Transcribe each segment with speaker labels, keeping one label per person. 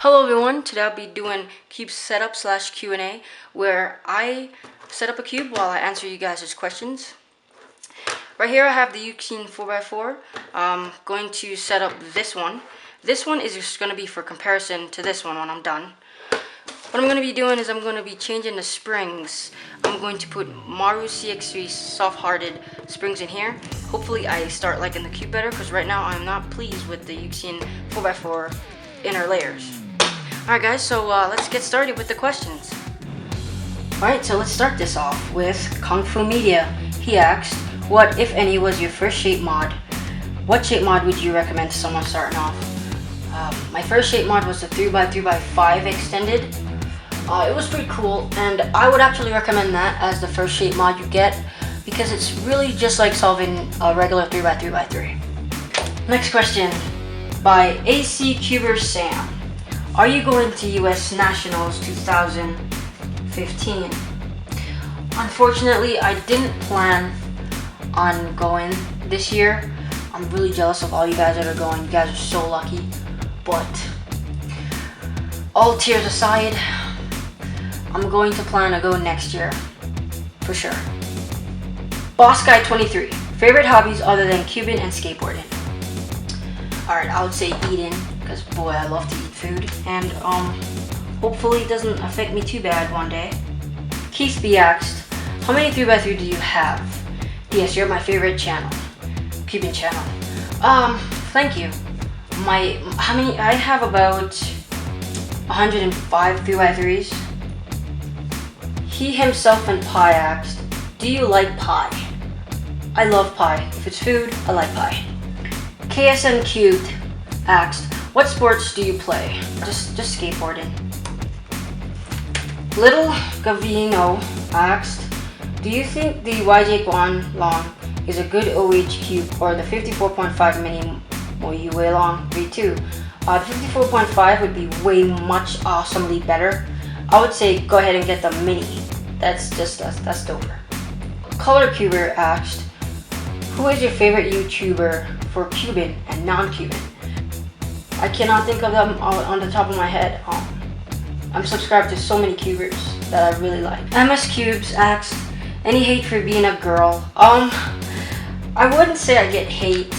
Speaker 1: Hello everyone, today I'll be doing cube setup / Q&A where I set up a cube while I answer you guys' questions. Right here I have the Yuxin 4x4. I'm going to set up this one. This one is just going to be for comparison to this one when I'm done. What I'm going to be doing is I'm going to be changing the springs. I'm going to put Maru CX3 soft-hearted springs in here. Hopefully I start liking the cube better because right now I'm not pleased with the Yuxin 4x4 inner layers. Alright guys, so let's get started with the questions. Alright, so let's start this off with Kung Fu Media. He asked, what, if any, was your first shape mod? What shape mod would you recommend to someone starting off? My first shape mod was the 3x3x5 extended. It was pretty cool, and I would actually recommend that as the first shape mod you get because it's really just like solving a regular 3x3x3. Next question by AC Cuber Sam. Are you going to US Nationals 2015? Unfortunately, I didn't plan on going this year. I'm really jealous of all you guys that are going. You guys are so lucky. But all tears aside, I'm going to plan to go next year for sure. Boss Guy 23. Favorite hobbies other than cubing and skateboarding? Alright, I would say eating, because boy, I love to eat food, and hopefully it doesn't affect me too bad one day. Keith B asked, how many 3x3 do you have? Yes, you're my favorite channel, cubing channel. Thank you. I have about 105 3x3s. He himself and Pie asked, do you like pie? I love pie. If it's food, I like pie. KSN Cubed asked, what sports do you play? Just skateboarding. Little Gavino asked, do you think the YJ Guan Long is a good OH cube or the 54.5 mini Yue Long V2? The 54.5 would be way much awesomely better. I would say go ahead and get the mini. That's doper. Color Cuber asked, who is your favorite YouTuber for cubing and non-cubing? I cannot think of them on the top of my head. I'm subscribed to so many cubers that I really like. MS Cubes asked, any hate for being a girl? I wouldn't say I get hate.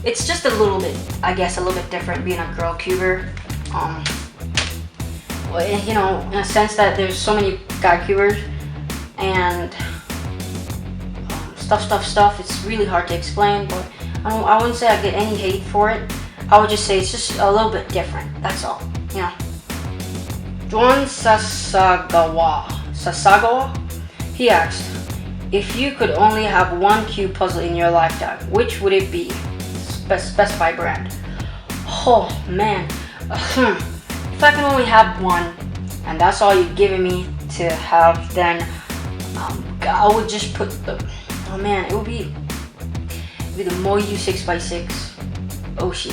Speaker 1: It's just a little bit, I guess, a little bit different being a girl cuber. You know, in a sense that there's so many guy cubers and stuff. It's really hard to explain, but I wouldn't say I get any hate for it. I would just say it's just a little bit different. That's all. Yeah. Juan Sasagawa. He asked, if you could only have one cube puzzle in your lifetime, which would it be? Specify brand. Oh man. If I can only have one, and that's all you've given me to have, then I would just put the. Oh man, it would be the Moyu 6x6 Oshi,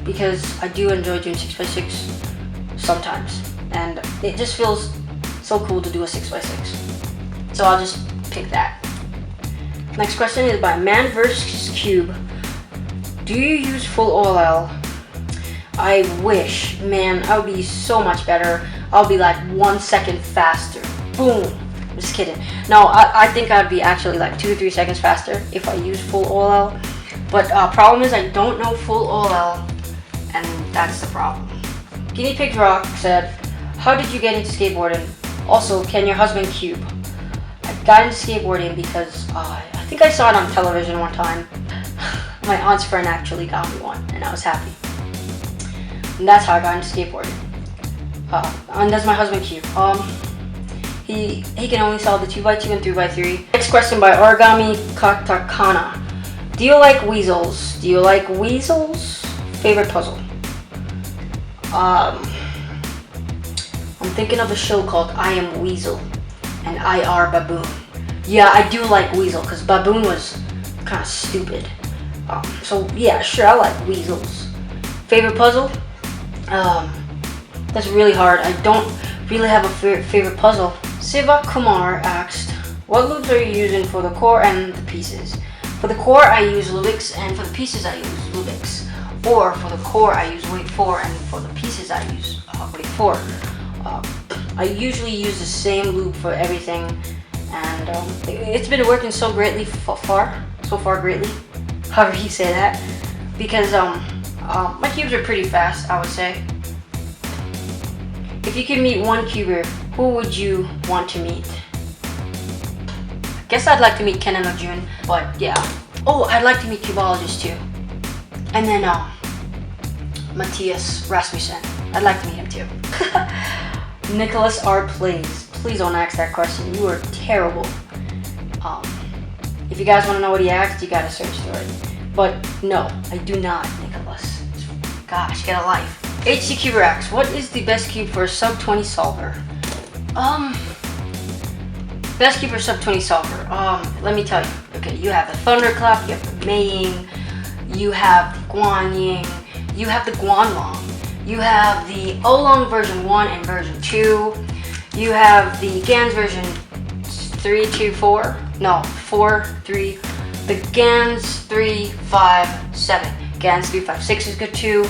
Speaker 1: because I do enjoy doing 6x6 sometimes, and it just feels so cool to do a 6x6. So I'll just pick that. Next question is by Man vs Cube. Do you use full OLL? I wish, man, I would be so much better. I'll be like 1 second faster. Boom. Just kidding. No, I think I'd be actually like 2 or 3 seconds faster if I use full OLL. But problem is I don't know full OLL, and that's the problem. Guinea Pig Rock said, how did you get into skateboarding? Also, can your husband cube? I got into skateboarding because I think I saw it on television one time. My aunt's friend actually got me one, and I was happy. And that's how I got into skateboarding. And that's my husband cube. He can only solve the 2x2 and 3x3. Next question by Origami Katakana. Do you like weasels? Do you like weasels? Favorite puzzle? I'm thinking of a show called I Am Weasel and IR Baboon. Yeah, I do like Weasel because Baboon was kind of stupid. So yeah, sure, I like weasels. Favorite puzzle? That's really hard. I don't really have a favorite puzzle. Siva Kumar asked, what loops are you using for the core and the pieces? For the core I use Lubix, and for the pieces I use Lubix. or for the core I use weight 4, and for the pieces I use weight 4. I usually use the same loop for everything, and it's been working so greatly so far greatly, however you say that, because my cubes are pretty fast, I would say. If you could meet one cuber, who would you want to meet? I guess I'd like to meet Ken and Jun, but yeah. Oh, I'd like to meet Cubologist too. And then Matthias Rasmussen. I'd like to meet him too. Nicholas R. Plays. Please don't ask that question. You are terrible. If you guys want to know what he asked, you gotta search for it. But no, I do not, Nicholas. Gosh, get a life. HC Cuber asks, what is the best cube for a sub 20 solver? Best cube for sub 20 solver. Let me tell you. Okay, you have the Thunderclap, you have the Maying, you have the Guanying, you have the Guanlong, you have the Oolong version 1 and version 2, you have the Gans version 3, 2, 4, no, 4, 3, the Gans 3, 5, 7, Gans 3, 5, 6 is good too.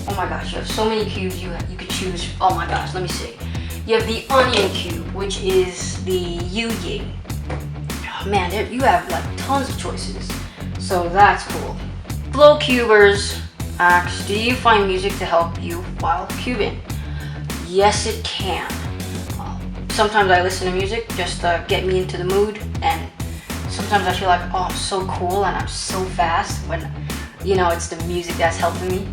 Speaker 1: Oh my gosh, you have so many cubes you could choose. Oh my gosh, let me see. You have the Onion Cube, which is the Yu-Ying. Oh man, you have like tons of choices. So that's cool. Flow Cubers asks, do you find music to help you while cubing? Yes, it can. Sometimes I listen to music just to get me into the mood, and sometimes I feel like, oh, I'm so cool and I'm so fast when, you know, it's the music that's helping me.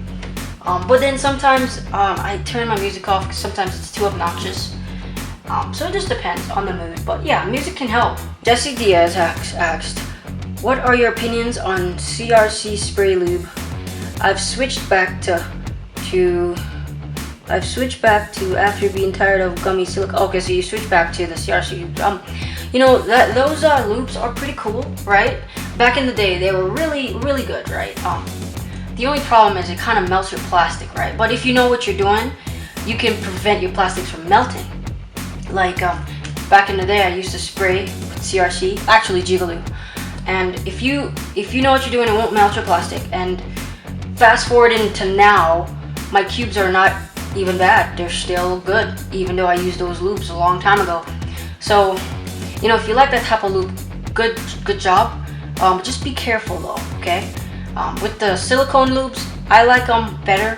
Speaker 1: But then sometimes I turn my music off because sometimes it's too obnoxious. So it just depends on the mood. But yeah, music can help. Jesse Diaz asked, what are your opinions on CRC spray lube? I've switched back to after being tired of gummy silicone. Okay, so you switched back to the CRC lube. You know, those lubes are pretty cool, right? Back in the day, they were really, really good, right? The only problem is it kind of melts your plastic, right? But if you know what you're doing, you can prevent your plastics from melting. Like back in the day, I used to spray with CRC, actually Jigaloo. And if you know what you're doing, it won't melt your plastic. And fast forward into now, my cubes are not even bad. They're still good, even though I used those lubes a long time ago. So, you know, if you like that type of lube, good job. Just be careful though, okay? With the silicone lubes, I like them better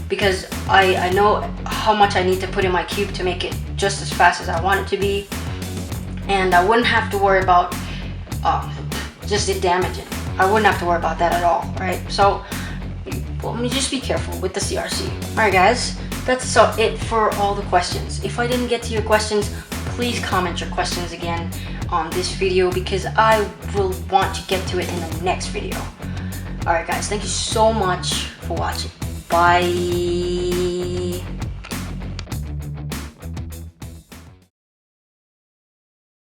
Speaker 1: because I know how much I need to put in my cube to make it just as fast as I want it to be, and I wouldn't have to worry about just it damaging. I wouldn't have to worry about that at all, right? So, well, just be careful with the CRC. Alright guys, that's it for all the questions. If I didn't get to your questions, please comment your questions again on this video because I will want to get to it in the next video. Alright guys, thank you so much for watching. Bye.